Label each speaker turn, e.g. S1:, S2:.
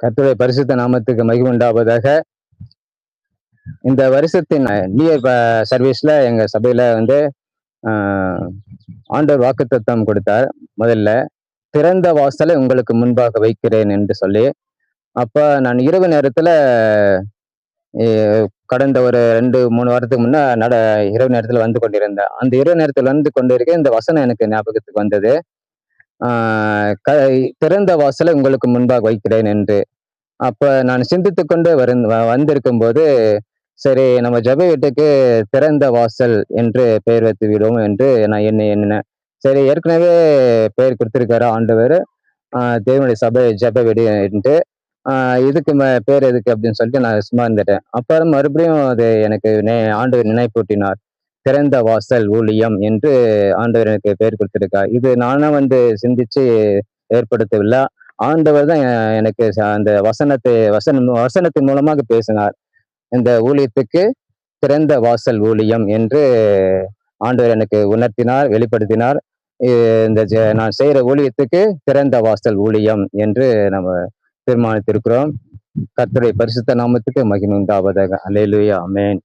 S1: கர்த்தருடைய பரிசுத்த நாமத்துக்கு மகிமை உண்டாவதாக. இந்த வருஷத்தின் நியூ இயர் சர்வீஸ்ல எங்க சபையில வந்து ஆஹ், ஆண்டவர் வாக்குத்தத்தம் கொடுத்தார். முதல்ல திறந்த வாசலை உங்களுக்கு முன்பாக வைக்கிறேன் என்று சொல்லி, அப்ப நான் இரவு நேரத்துல கடந்த ஒரு 2-3 வாரத்துக்கு முன்ன இரவு நேரத்துல வந்து கொண்டிருந்தேன். அந்த இரவு நேரத்துல வந்து கொண்டிருக்க இந்த வசனம் எனக்கு ஞாபகத்துக்கு வந்தது. திறந்த வாசலை உங்களுக்கு முன்பாக வைக்கிறேன் என்று. அப்ப நான் சிந்தித்துக் கொண்டு வந்திருக்கும் போது, சரி நம்ம ஜெப வீட்டுக்கு திறந்த வாசல் என்று பெயர் வைத்து விடுவோம் என்று நான் எண்ணினேன். சரி, ஏற்கனவே பெயர் கொடுத்திருக்காரு ஆண்டவர், தேவனுடைய சபை ஜெப வீடு என்று. இதுக்கு பேர் எதுக்கு அப்படின்னு சொல்லிட்டு நான் சும்மா இருந்துட்டேன். அப்புறம் மறுபடியும் அது எனக்கு ஆண்டவர் நினைப்பூட்டினார். திறந்த வாசல் ஊழியம் என்று ஆண்டவர் எனக்கு பெயர் கொடுத்திருக்கார். இது நானா வந்து சிந்திச்சு ஏற்படுத்தவில்லை. ஆண்டவர் தான் எனக்கு அந்த வசனத்தின் மூலமாக பேசினார். இந்த ஊழியத்துக்கு திறந்த வாசல் ஊழியம் என்று ஆண்டவர் எனக்கு உணர்த்தினார், வெளிப்படுத்தினார். இந்த நான் செய்யற ஊழியத்துக்கு திறந்த வாசல் ஊழியம் என்று நம்ம தீர்மானித்திருக்கிறோம். கர்த்தருடைய பரிசுத்த நாமத்துக்கு மகிமை உண்டாவதாக. அல்லேலூயா, ஆமென்.